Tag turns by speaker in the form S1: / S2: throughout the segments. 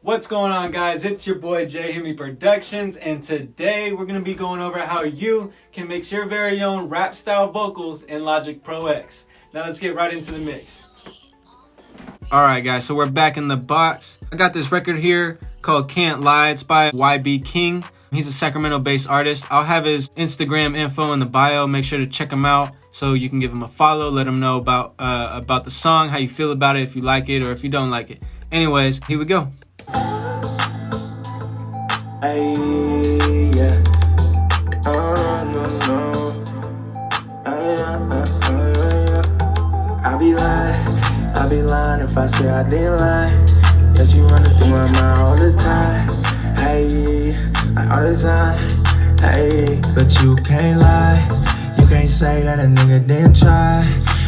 S1: What's going on, guys? It's your boy J-HIMMY Productions, and today we're going to be going over how you can mix your very own rap style vocals in Logic Pro X. Now let's get right into the mix. Alright guys, so we're back in the box. I got this record here called Can't Lie. It's by YB King. He's a Sacramento-based artist. I'll have his Instagram info in the bio. Make sure to check him out so you can give him a follow. Let him know about the song, how you feel about it, if you like it or if you don't like it. Anyways, here we go.
S2: Ay, yeah. No. I be lying if I say I didn't lie. Yes, you running through my mind all the time. Hey, all the time. Hey, but you can't lie. You can't say that a nigga didn't try.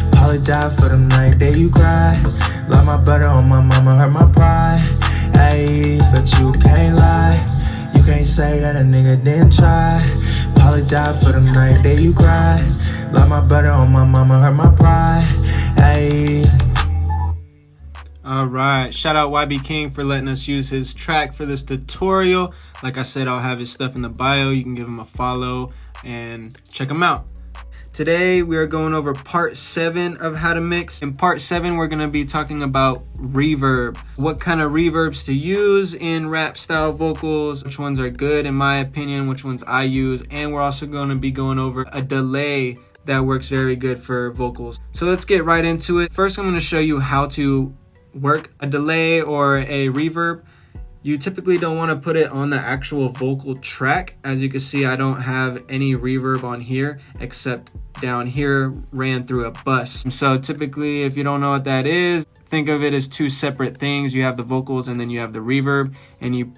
S2: Apologize for the night that you cried. Love my brother on my mama, hurt my pride. Hey, but you can't lie. You can't say that a nigga didn't try. Apologize for the night that you cried. Love my brother on my mama, hurt my pride. Hey.
S1: Alright, shout out YB King for letting us use his track for this tutorial. Like I said, I'll have his stuff in the bio. You can give him a follow and check him out. Today we are going over part 7 of how to mix. In part 7 we're going to be talking about reverb. What kind of reverbs to use in rap style vocals, which ones are good in my opinion, which ones I use, and we're also going to be going over a delay that works very good for vocals. So let's get right into it. First I'm going to show you how to work a delay or a reverb. You typically don't want to put it on the actual vocal track. As you can see, I don't have any reverb on here except down here ran through a bus. So typically, if you don't know what that is, think of it as two separate things. You have the vocals and then you have the reverb, and you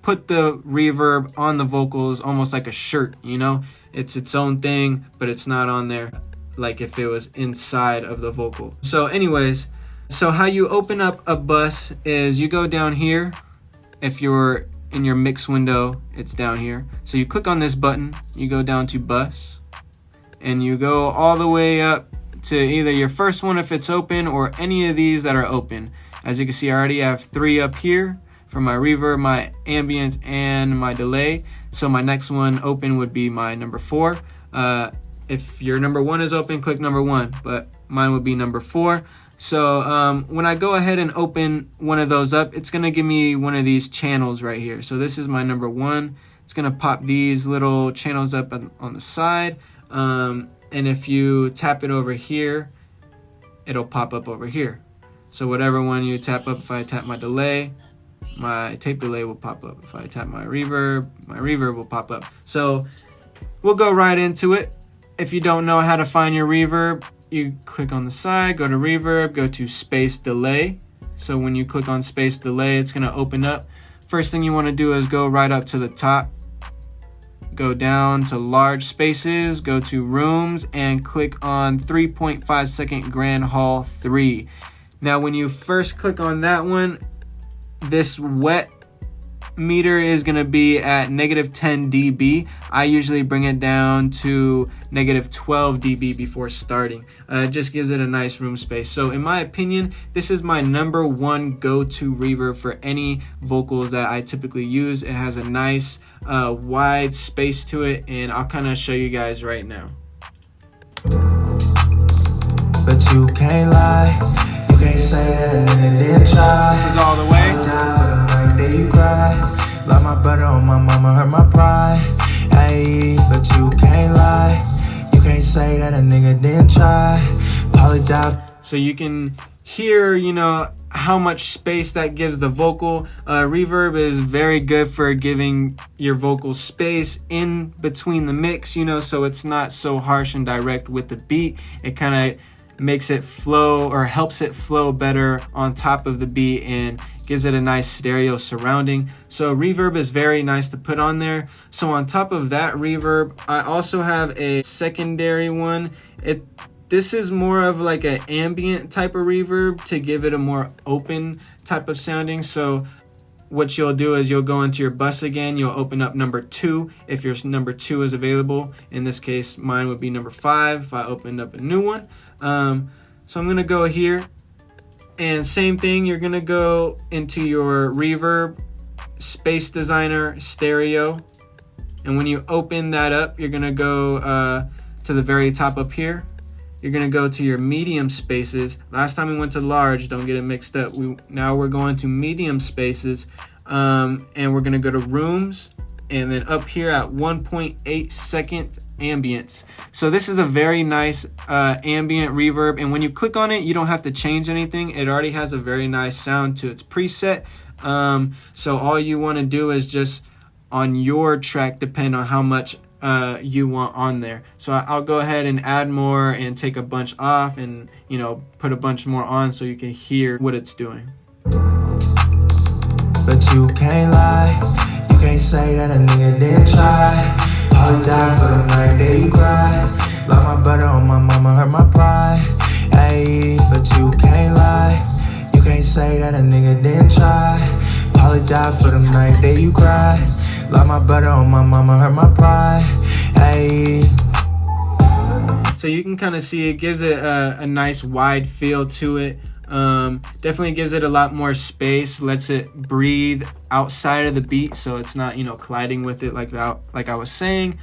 S1: put the reverb on the vocals almost like a shirt, you know? It's its own thing, but it's not on there like if it was inside of the vocal. So anyways, so how you open up a bus is you go down here. If you're in your mix window, it's down here. So you click on this button, you go down to bus, and you go all the way up to either your first one if it's open or any of these that are open. As you can see, I already have 3 up here for my reverb, my ambience, and my delay. So my next one open would be my number 4. If your number 1 is open, click number 1, but mine would be number 4. So when I go ahead and open one of those up, it's going to give me one of these channels right here. So this is my number 1. It's going to pop these little channels up on the side. And if you tap it over here, it'll pop up over here. So whatever one you tap up, if I tap my delay, my tape delay will pop up. If I tap my reverb will pop up. So we'll go right into it. If you don't know how to find your reverb, you click on the side, go to reverb, go to space delay. So when you click on space delay, it's going to open up. First thing you want to do is go right up to the top, go down to large spaces, go to rooms, and click on 3.5 second grand hall 3. Now when you first click on that one, this wet meter is going to be at -10 dB. I usually bring it down to -12 dB before starting. It just gives it a nice room space. So in my opinion, this is my number 1 go-to reverb for any vocals that I typically use. It has a nice wide space to it, and I'll kind of show you guys right now.
S2: But you can't lie. You can't say that a nigga didn't try.
S1: This is all the way.
S2: You cry. Love my brother on my mama, hurt my pride. Hey, but you can't lie. You can't say that a nigga didn't try. Apologize.
S1: So you can hear, you know, how much space that gives the vocal. Reverb is very good for giving your vocal space in between the mix, you know, so it's not so harsh and direct with the beat. It kind of makes it flow or helps it flow better on top of the beat and gives it a nice stereo surrounding. So reverb is very nice to put on there. So on top of that reverb, I also have a secondary one. This is more of like an ambient type of reverb to give it a more open type of sounding. So what you'll do is you'll go into your bus again, you'll open up number 2 if your number 2 is available. In this case, mine would be number 5 if I opened up a new one. So I'm gonna go here And same thing, you're gonna go into your Reverb Space Designer Stereo. And when you open that up, you're gonna go to the very top up here. You're gonna go to your medium spaces. Last time we went to large, don't get it mixed up. Now we're going to medium spaces, and we're gonna go to rooms, and then up here at 1.8 second ambience. So this is a very nice ambient reverb, and when you click on it, you don't have to change anything. It already has a very nice sound to its preset. So all you want to do is just on your track depend on how much you want on there. So I'll go ahead and add more and take a bunch off, and you know, put a bunch more on so you can hear what it's doing.
S2: But you can't lie, you can't say that a nigga didn't try. Apologize for the night that you cried. Lost my butter on my mama, hurt my pride. Ayy, but you can't lie, you can't say that a nigga didn't try. Apologize for the night that you cried. Lost my butter on my mama, hurt my pride. Ayy.
S1: So you can kind of see it gives it a nice wide feel to it. Definitely gives it a lot more space, lets it breathe outside of the beat, so it's not, you know, colliding with it like I was saying.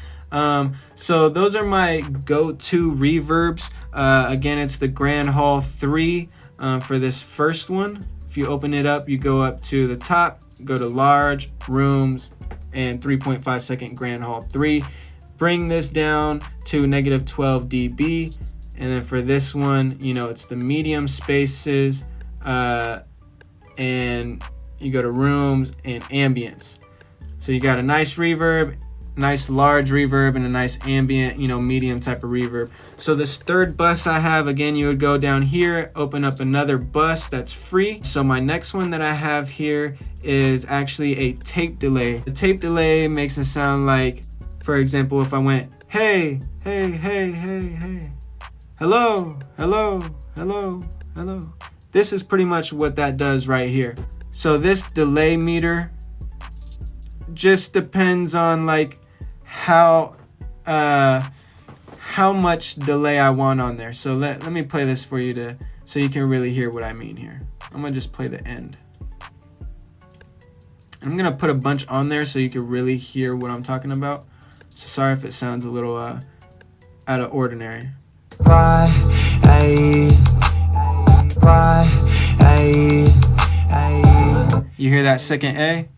S1: So those are my go-to reverbs. Again, it's the Grand Hall 3 for this first one. If you open it up, you go up to the top, go to large, rooms, and 3.5 second Grand Hall 3. Bring this down to -12 dB. And then for this one, you know, it's the medium spaces, and you go to rooms and ambience. So you got a nice reverb, nice large reverb, and a nice ambient, you know, medium type of reverb. So this third bus I have, again, you would go down here, open up another bus that's free. So my next one that I have here is actually a tape delay. The tape delay makes it sound like, for example, if I went, hey, hey, hey, hey, hey. Hello, hello, hello, hello. This is pretty much what that does right here. So this delay meter just depends on like how much delay I want on there. So let me play this for you so you can really hear what I mean here. I'm gonna just play the end. I'm gonna put a bunch on there so you can really hear what I'm talking about. So sorry if it sounds a little out of ordinary. You hear that second A?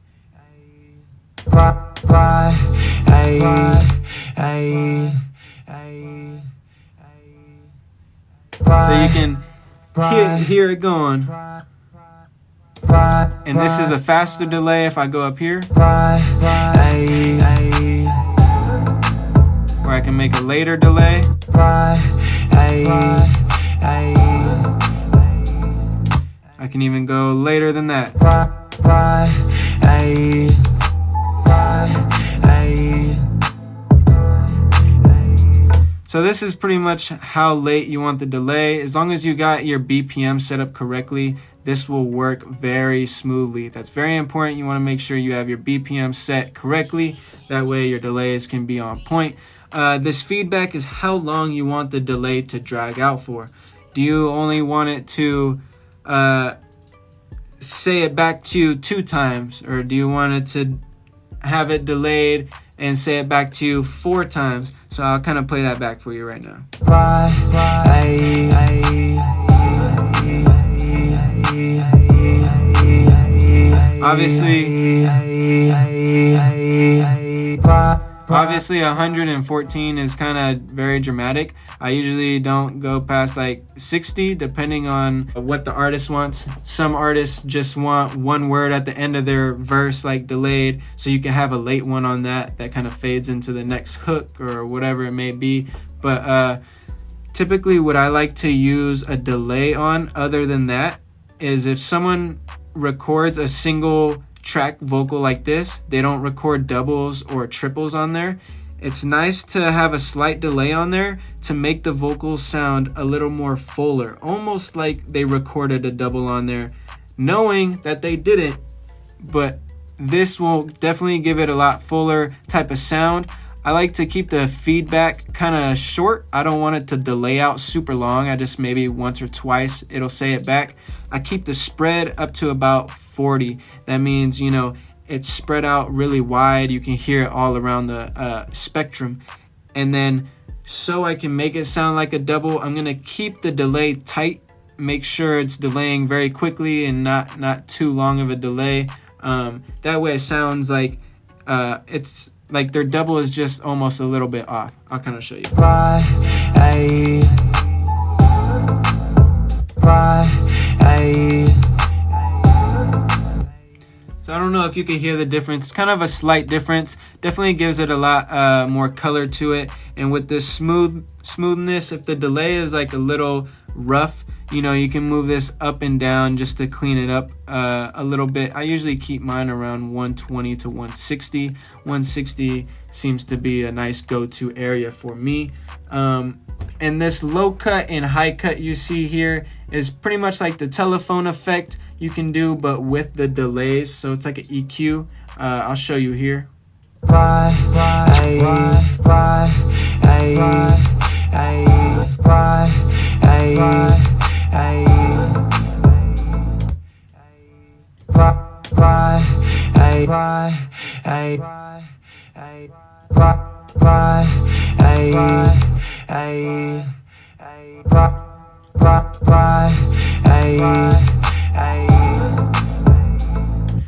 S1: So you can hear it going. And this is a faster delay if I go up here, where I can make a later delay. I can even go later than that. So this is pretty much how late you want the delay. As long as you got your BPM set up correctly, this will work very smoothly. That's very important. You want to make sure you have your BPM set correctly. That way your delays can be on point. This feedback is how long you want the delay to drag out for. Do you only want it to say it back to you 2 times, or do you want it to have it delayed and say it back to you 4 times? So I'll kind of play that back for you right now. Obviously 114 is kind of very dramatic. I usually don't go past like 60 depending on what the artist wants. Some artists just want one word at the end of their verse like delayed, so you can have a late one on that kind of fades into the next hook or whatever it may be. But typically what I like to use a delay on other than that is if someone records a single track vocal like this, they don't record doubles or triples on there. It's nice to have a slight delay on there to make the vocals sound a little more fuller, almost like they recorded a double on there, knowing that they didn't, but this will definitely give it a lot fuller type of sound. I like to keep the feedback kind of short. I don't want it to delay out super long. I just maybe once or twice it'll say it back. I keep the spread up to about 40. That means, you know, it's spread out really wide. You can hear it all around the spectrum. And then so I can make it sound like a double, I'm gonna keep the delay tight. Make sure it's delaying very quickly and not too long of a delay. That way it sounds like it's like their double is just almost a little bit off. I'll kind of show you. So I don't know if you can hear the difference. It's kind of a slight difference. Definitely gives it a lot more color to it. And with this smoothness, if the delay is like a little rough, you know, you can move this up and down just to clean it up a little bit. I usually keep mine around 120 to 160. 160 seems to be a nice go-to area for me. And this low cut and high cut you see here is pretty much like the telephone effect you can do, but with the delays. So it's like an EQ. I'll show you here.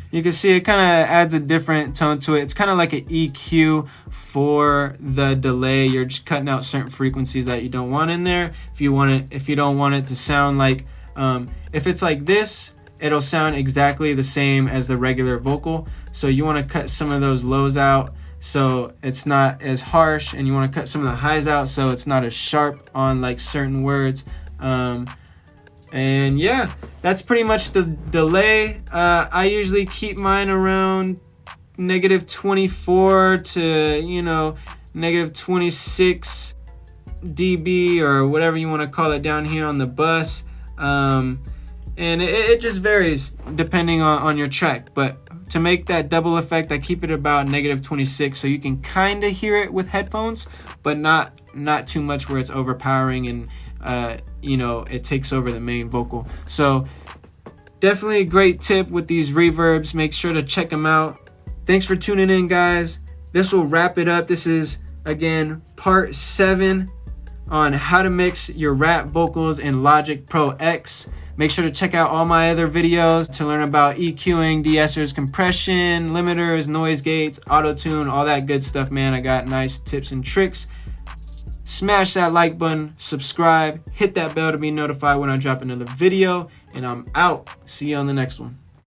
S1: You can see it kind of adds a different tone to it. It's kind of like an EQ for the delay. You're just cutting out certain frequencies that you don't want in there. If you don't want it to sound like, if it's like this, it'll sound exactly the same as the regular vocal. So you want to cut some of those lows out so it's not as harsh, and you want to cut some of the highs out so it's not as sharp on like certain words. And yeah, that's pretty much the delay. I usually keep mine around -24 to, you know, -26 dB or whatever you want to call it down here on the bus. And it just varies depending on your track. But to make that double effect, I keep it about -26 so you can kind of hear it with headphones, but not too much where it's overpowering and you know, it takes over the main vocal. So definitely a great tip with these reverbs. Make sure to check them out. Thanks for tuning in, guys. This will wrap it up. This is, again, part 7 on how to mix your rap vocals in Logic Pro X. Make sure to check out all my other videos to learn about EQing, de-essers, compression, limiters, noise gates, auto-tune, all that good stuff, man. I got nice tips and tricks. Smash that like button, subscribe, hit that bell to be notified when I drop another video, and I'm out. See you on the next one.